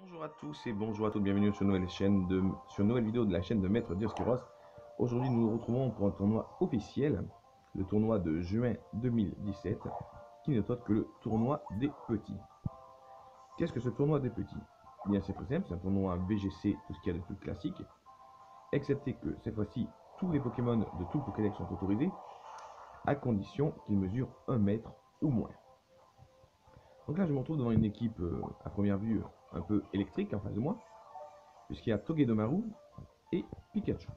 Bonjour à tous et bonjour à toutes, bienvenue sur une nouvelle vidéo de la chaîne de Maître Dioscuros. Aujourd'hui nous nous retrouvons pour un tournoi officiel, le tournoi de juin 2017, qui n'est autre que le tournoi des petits. Qu'est-ce que ce tournoi des petits? Eh bien c'est très simple, c'est un tournoi VGC, tout ce qu'il y a de plus classique, excepté que cette fois-ci tous les Pokémon de tout le Pokédex sont autorisés, à condition qu'ils mesurent 1 mètre ou moins. Donc là je me retrouve devant une équipe à première vue un peu électrique en face de moi, puisqu'il y a Togedemaru et Pikachu.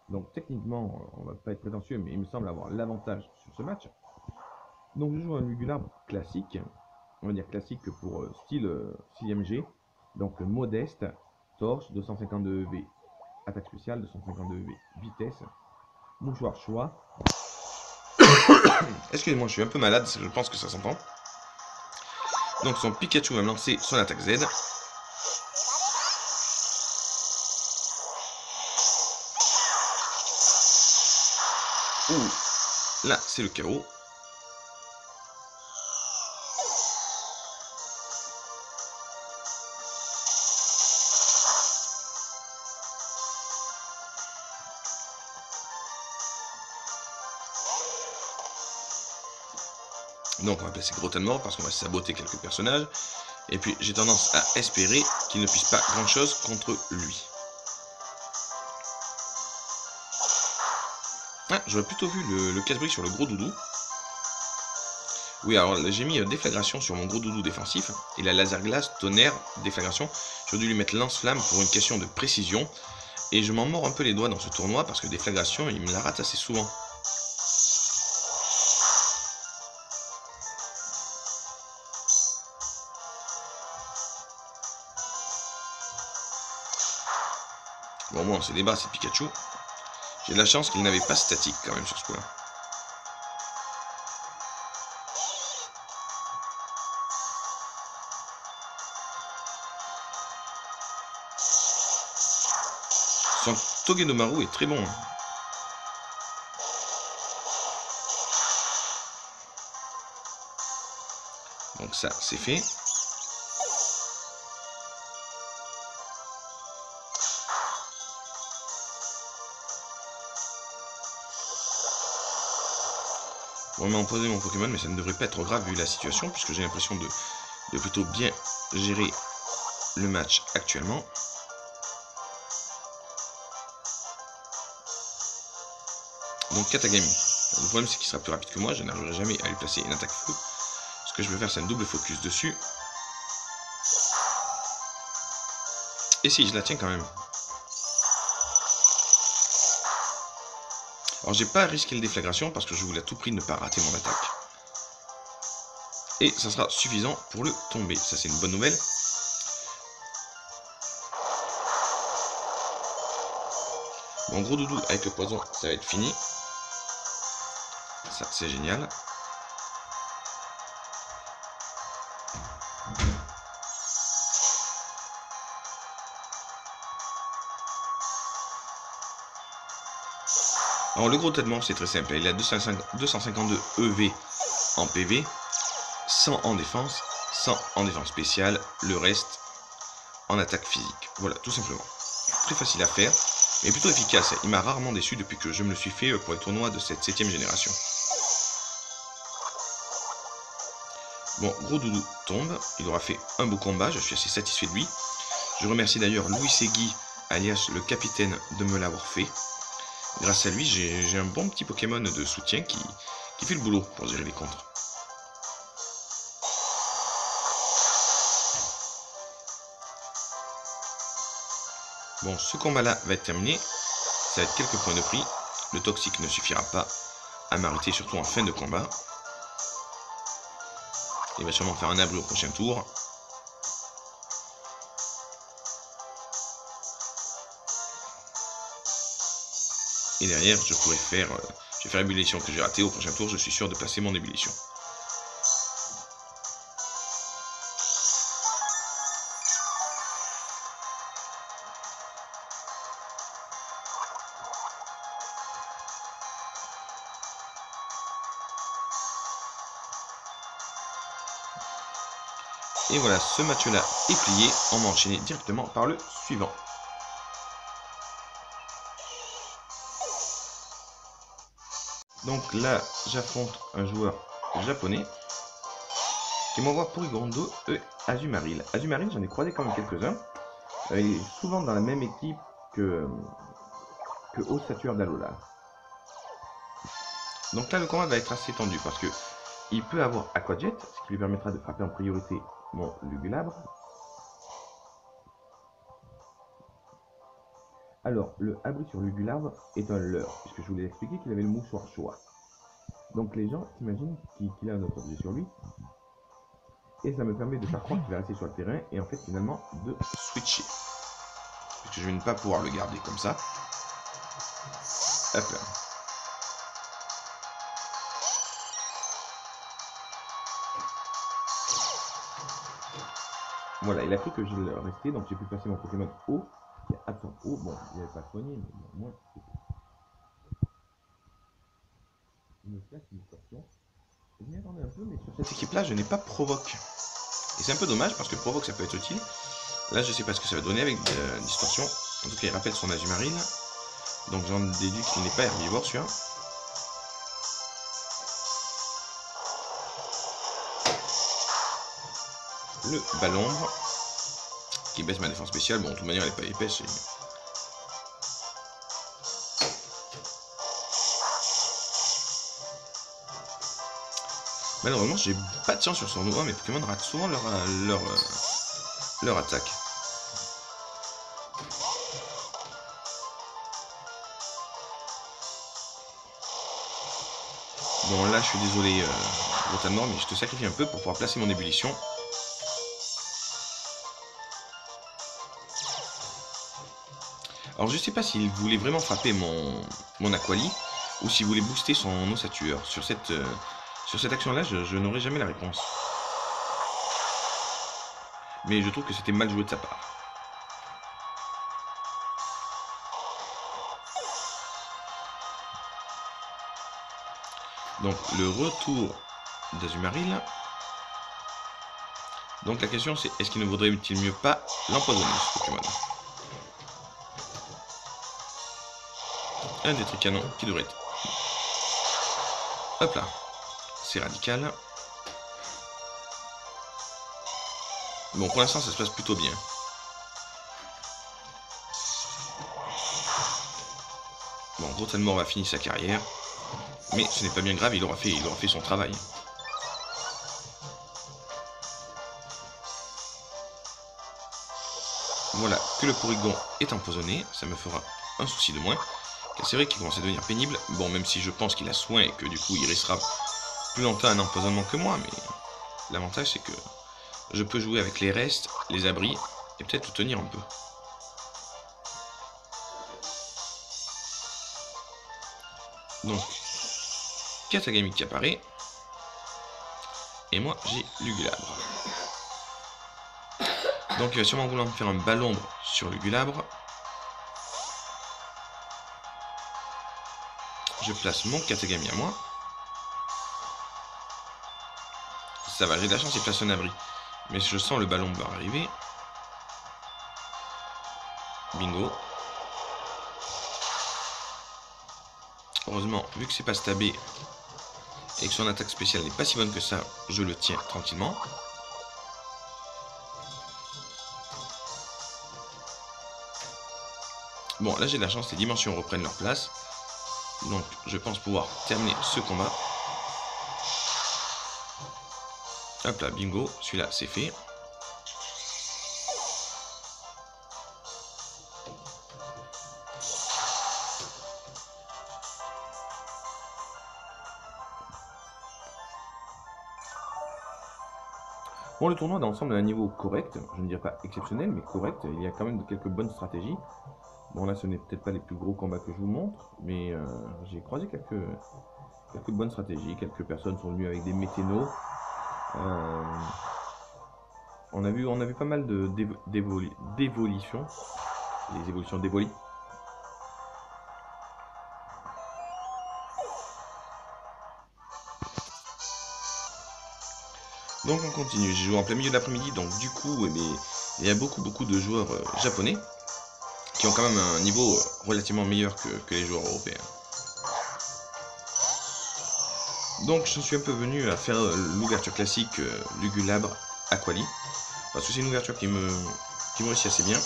Donc techniquement, on va pas être prétentieux, mais il me semble avoir l'avantage sur ce match. Donc je joue un Lugularbre classique, on va dire classique pour style 6ème G, donc modeste, torche, 252 EV, attaque spéciale, 252 EV, vitesse, mouchoir choix. Excusez-moi, je suis un peu malade, je pense que ça s'entend. Donc son Pikachu va me lancer son attaque Z. Ouh, là c'est le chaos. Donc on va placer Grottenmort parce qu'on va saboter quelques personnages. Et puis j'ai tendance à espérer qu'il ne puisse pas grand chose contre lui. Ah, j'aurais plutôt vu le casse-brique sur le gros doudou. Oui, alors j'ai mis déflagration sur mon gros doudou défensif. Et la laser glace, tonnerre, déflagration. J'aurais dû lui mettre lance-flamme pour une question de précision. Et je m'en mords un peu les doigts dans ce tournoi parce que déflagration, il me la rate assez souvent. Bon, moi on se débat, c'est Pikachu. J'ai de la chance qu'il n'avait pas statique quand même sur ce coup-là. Son Togedemaru est très bon. Donc ça, c'est fait. On m'a empoisonné mon Pokémon, mais ça ne devrait pas être grave vu la situation, puisque j'ai l'impression de plutôt bien gérer le match actuellement. Donc Katagami. Le problème c'est qu'il sera plus rapide que moi, je n'arriverai jamais à lui placer une attaque feu. Ce que je vais faire c'est un double focus dessus. Et si, je la tiens quand même. Alors j'ai pas risqué le déflagration parce que je voulais à tout prix ne pas rater mon attaque. Et ça sera suffisant pour le tomber, ça c'est une bonne nouvelle. Mon gros doudou avec le poison, ça va être fini. Ça c'est génial. Alors le gros tellement c'est très simple, il a 252 EV en PV, 100 en défense, 100 en défense spéciale, le reste en attaque physique. Voilà, tout simplement. Très facile à faire, mais plutôt efficace. Il m'a rarement déçu depuis que je me le suis fait pour les tournois de cette 7ème génération. Bon, gros doudou tombe, il aura fait un beau combat, je suis assez satisfait de lui. Je remercie d'ailleurs Louis Segui, alias le capitaine, de me l'avoir fait. Grâce à lui, j'ai un bon petit Pokémon de soutien qui fait le boulot pour gérer les contres. Bon, ce combat-là va être terminé. Ça va être quelques points de prix. Le toxique ne suffira pas à m'arrêter, surtout en fin de combat. Il va sûrement faire un abri au prochain tour. Et derrière, je pourrais faire... je vais faire ébullition que j'ai raté. Au prochain tour, je suis sûr de placer mon ébullition. Et voilà, ce match-là est plié. On va enchaîner directement par le suivant. Donc là, j'affronte un joueur japonais qui m'envoie Porygon2 et Azumarill. Azumarill, j'en ai croisé quand même quelques-uns. Il est souvent dans la même équipe que Ossature d'Alola. Donc là, le combat va être assez tendu parce que il peut avoir Aqua Jet, ce qui lui permettra de frapper en priorité mon Lugulabre. Alors, le abri sur Lugulabre est un leurre, puisque je vous l'ai expliqué qu'il avait le mouchoir choix. Donc les gens s'imaginent qu'il a un autre objet sur lui. Et ça me permet de faire croire qu'il va rester sur le terrain et en fait finalement de switcher. Parce que je vais ne pas pouvoir le garder comme ça. Hop là. Voilà, il a cru que je le restais, donc j'ai pu passer mon Pokémon haut, qui est absent haut. Bon, il n'avait pas soigné, mais bon, moi, c'est tout. Il me place une distorsion. Je m'y attendais un peu, mais sur cette équipe-là, je n'ai pas Provoque. Et c'est un peu dommage parce que Provoque, ça peut être utile. Là, je sais pas ce que ça va donner avec distorsion. En tout cas, il rappelle son Azumarill. Donc j'en déduis qu'il n'est pas herbivore, celui-là. Le Ballombre, qui baisse ma défense spéciale. Bon, de toute manière, elle n'est pas épaisse. Malheureusement, j'ai pas de chance sur son tournoi. Mes Pokémon ratent souvent leur attaque. Bon, là, je suis désolé, Rotanmore, mais je te sacrifie un peu pour pouvoir placer mon ébullition. Alors, je sais pas s'il voulait vraiment frapper mon Aquali, ou s'il voulait booster son ossature. Sur cette action-là, je n'aurai jamais la réponse. Mais je trouve que c'était mal joué de sa part. Donc, le retour d'Azumarill. Donc, la question c'est, est-ce qu'il ne vaudrait-il mieux pas l'empoisonner, ce Pokémon? Un des tricanons qui devrait être. Hop là. C'est radical. Bon, pour l'instant, ça se passe plutôt bien. Bon, Rotanmore va finir sa carrière. Mais ce n'est pas bien grave, il aura fait son travail. Voilà, que le Porygon est empoisonné, ça me fera un souci de moins. Car c'est vrai qu'il commence à devenir pénible. Bon, même si je pense qu'il a soin et que du coup il restera plus longtemps un empoisonnement que moi, mais l'avantage c'est que je peux jouer avec les restes, les abris, et peut-être le tenir un peu. Donc, Katagami qui apparaît. Et moi, j'ai Lugulabre. Donc il va sûrement vouloir me faire un Ballombre sur Lugulabre. Je place mon Katagami à moi. Ça va, j'ai de la chance, il place un abri. Mais je sens le Ballombre arriver. Bingo. Heureusement, vu que c'est pas stabé et que son attaque spéciale n'est pas si bonne que ça, je le tiens tranquillement. Bon, là j'ai de la chance, les dimensions reprennent leur place. Donc je pense pouvoir terminer ce combat. Hop là, bingo, celui-là c'est fait. Bon, le tournoi d'ensemble a un niveau correct, je ne dirais pas exceptionnel, mais correct. Il y a quand même quelques bonnes stratégies. Bon, là, ce n'est peut-être pas les plus gros combats que je vous montre, mais j'ai croisé quelques bonnes stratégies. Quelques personnes sont venues avec des méténos. On a vu pas mal d'évolutions. Les évolutions d'Evoli. Donc on continue, j'ai joué en plein milieu de l'après-midi, donc du coup, il y a beaucoup de joueurs japonais qui ont quand même un niveau relativement meilleur que les joueurs européens. Donc je suis un peu venu à faire l'ouverture classique Lugulabre Aquali, parce que c'est une ouverture qui me réussit assez bien.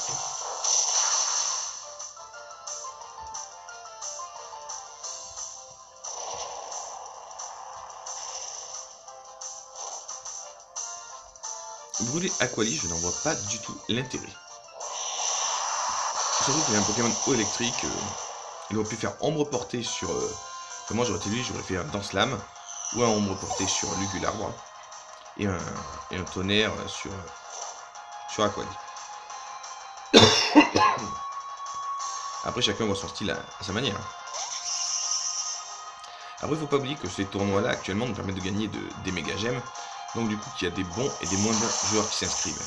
Brûler Aquali, je n'en vois pas du tout l'intérêt. Surtout qu'il y a un Pokémon eau électrique, il aurait pu faire ombre portée sur... enfin, moi j'aurais été lui, j'aurais fait un Danse Lame, ou un ombre portée sur Lugulabre, et un tonnerre sur Aquali. Après chacun voit son style à sa manière. Après il faut pas oublier que ces tournois là actuellement nous permettent de gagner des méga gemmes, donc du coup qu'il y a des bons et des moins bons joueurs qui s'inscrivent.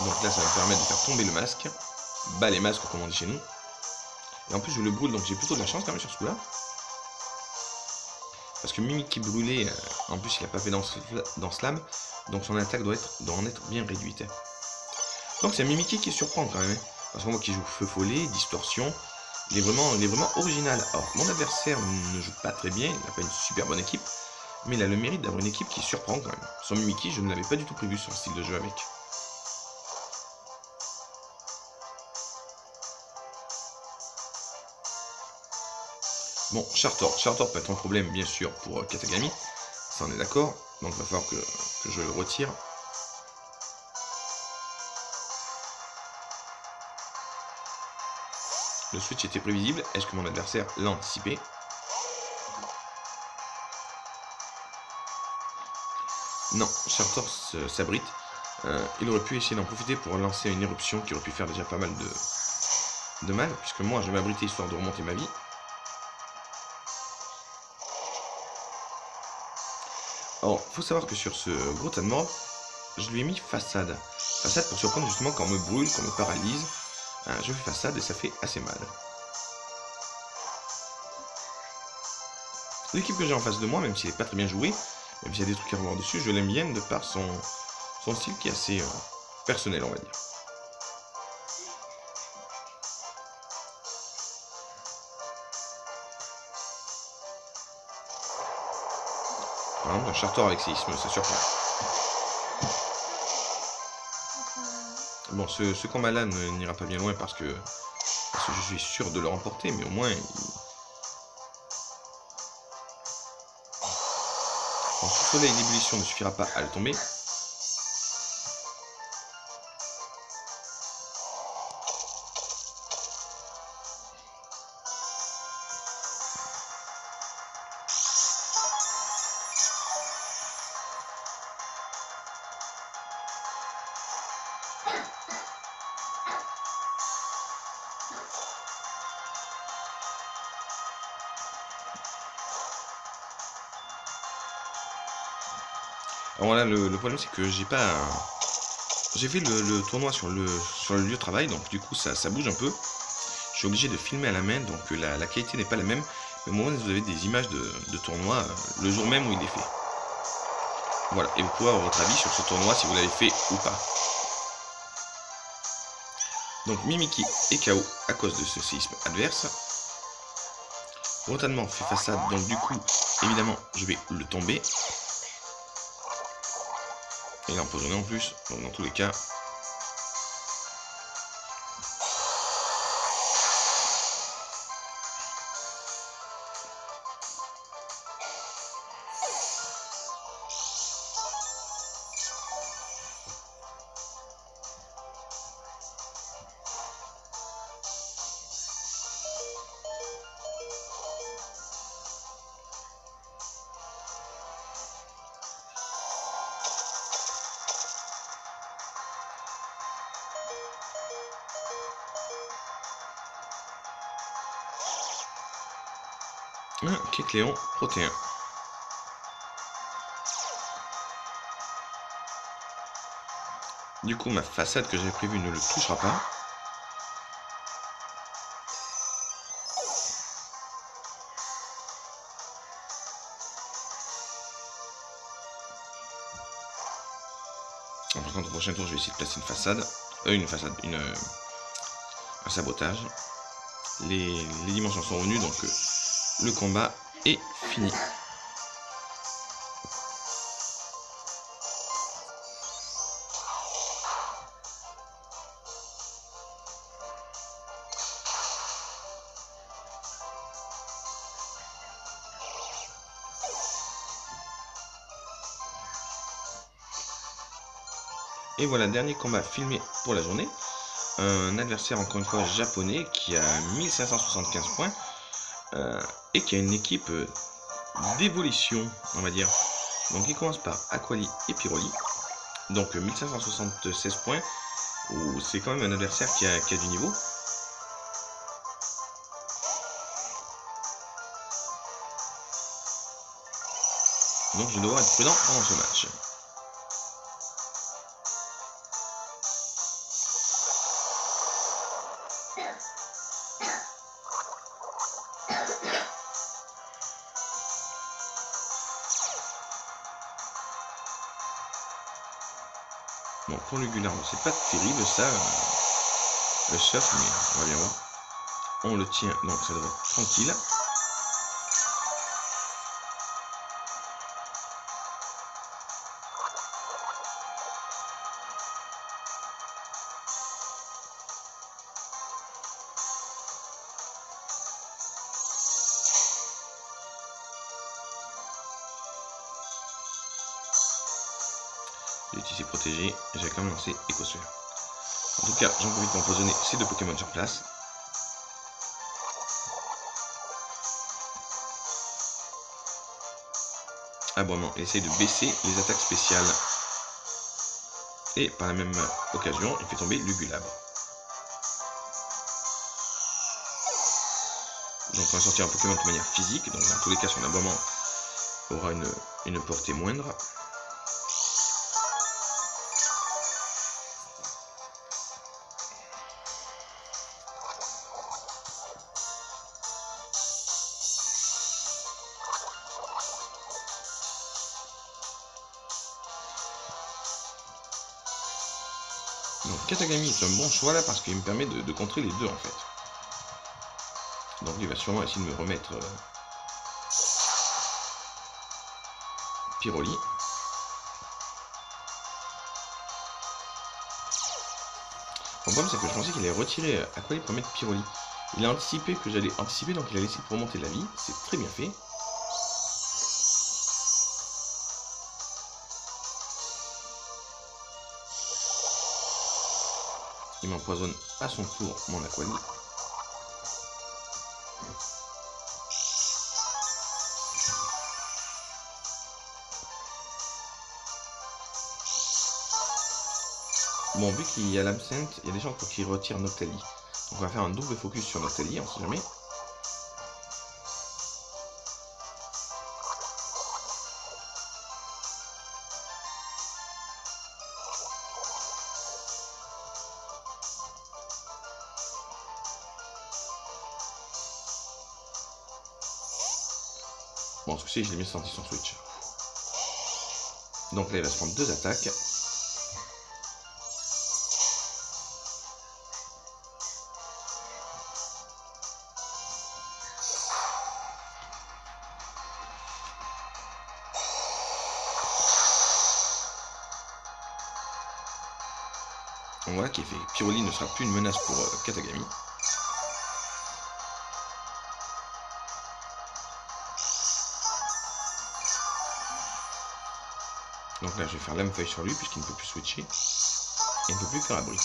Donc là ça va me permettre de faire tomber le masque, bas les masques comme on dit chez nous. Et en plus je le brûle donc j'ai plutôt de la chance quand même sur ce coup là. Parce que Mimikyu brûlé, en plus il n'a pas fait dans Slam, donc son attaque doit en être bien réduite. Donc c'est un Mimikyu qui surprend quand même, hein, parce qu'on voit qu'il joue Feu Follet, Distorsion, il est vraiment original. Alors mon adversaire ne joue pas très bien, il n'a pas une super bonne équipe, mais il a le mérite d'avoir une équipe qui surprend quand même. Son Mimikyu, je ne l'avais pas du tout prévu son style de jeu avec. Bon, Chartor peut être un problème bien sûr pour Katagami, ça on est d'accord, donc il va falloir que je le retire. Le switch était prévisible, est-ce que mon adversaire l'a anticipé? Non, Chartor s'abrite. Il aurait pu essayer d'en profiter pour lancer une éruption qui aurait pu faire déjà pas mal de mal, puisque moi je vais m'abriter histoire de remonter ma vie. Alors, faut savoir que sur ce gros tas de mort, je lui ai mis façade. Façade pour surprendre justement quand on me brûle, quand on me paralyse. Je fais façade et ça fait assez mal. L'équipe que j'ai en face de moi, même s'il n'est pas très bien joué, même s'il y a des trucs à revoir dessus, je l'aime bien de par son style qui est assez personnel, on va dire. Par exemple, un Chartor avec séisme, ça surprend. Bon, ce combat-là n'ira pas bien loin parce que je suis sûr de le remporter, mais au moins... Bon, ce soleil d'ébullition ne suffira pas à le tomber. Alors voilà, le problème c'est que j'ai pas... J'ai fait le tournoi sur le lieu de travail, donc du coup ça bouge un peu. Je suis obligé de filmer à la main, donc la qualité n'est pas la même. Mais au moins vous avez des images de tournoi le jour même où il est fait. Voilà, et vous pouvez avoir votre avis sur ce tournoi si vous l'avez fait ou pas. Donc Mimikyu est KO à cause de ce séisme adverse. Rotanement fait façade, donc du coup, évidemment, je vais le tomber. Et là, empoisonné en plus, donc dans tous les cas. Un Kecléon protéin. Du coup, ma façade que j'avais prévue ne le touchera pas. Par contre, au prochain tour, je vais essayer de placer un sabotage. Les dimensions sont revenues, donc le combat est fini. Et voilà, dernier combat filmé pour la journée. Un adversaire encore une fois japonais qui a 1575 points et qui a une équipe d'évolution, on va dire. Donc il commence par Aquali et Pyroli. Donc 1576 points, c'est quand même un adversaire qui a du niveau. Donc je dois être prudent pendant ce match. Bon, pour le Gularme, c'est pas terrible ça, le surf, mais on va bien voir. On le tient, donc ça devrait être tranquille. J'ai utilisé protégé et j'ai quand même lancé Écosphère. En tout cas, j'en profite pour empoisonner ces deux Pokémon sur place. Aboiement, et essaye de baisser les attaques spéciales. Et par la même occasion, il fait tomber Lugulabre. Donc on va sortir un Pokémon de manière physique, donc dans tous les cas son aboiement aura une portée moindre. Donc Katagami est un bon choix là parce qu'il me permet de contrer les deux en fait. Donc il va sûrement essayer de me remettre Pyroli. Le problème c'est que je pensais qu'il allait retirer Aquali pour mettre Pyroli. Il a anticipé que j'allais anticiper, donc il a laissé pour remonter la vie. C'est très bien fait. Il m'empoisonne à son tour mon Aquali. Bon, vu qu'il y a l'absinthe, il y a des chances pour qu'il retire Noctali. Donc on va faire un double focus sur Noctali, on sait jamais. Bon, ce coup-ci, je l'ai bien senti son switch. Donc là, il va se prendre deux attaques. On voit qu'il fait Pyroli ne sera plus une menace pour Katagami. Donc là, je vais faire lame feuille sur lui puisqu'il ne peut plus switcher. Et il ne peut plus faire abri.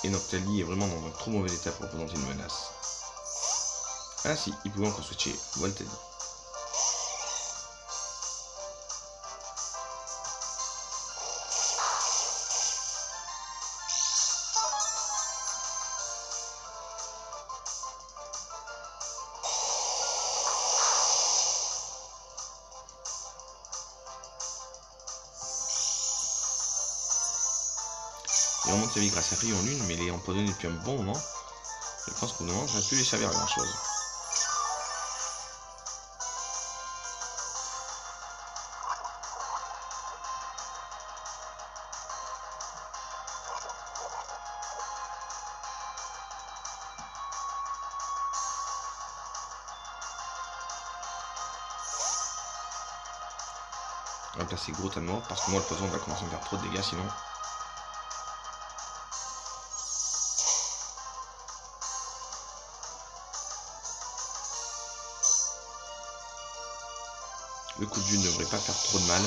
Et Noctali est vraiment dans un trop mauvais état pour représenter une menace. Ah si, il pouvait encore switcher Voltali. Il remonte sa vie grâce à Rayon Lune, mais il est empoisonné depuis un bon moment. Je pense qu'au moment, ça va plus lui servir à grand chose. On va placer gros tas de mort parce que moi le poison va commencer à me faire trop de dégâts sinon. Le coup de vue ne devrait pas faire trop de mal.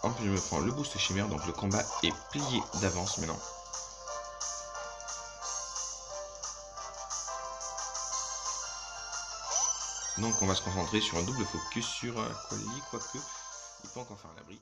En plus je me prends le boost chimère, donc le combat est plié d'avance maintenant. Donc on va se concentrer sur un double focus sur Quali, quoique il peut encore faire l'abri.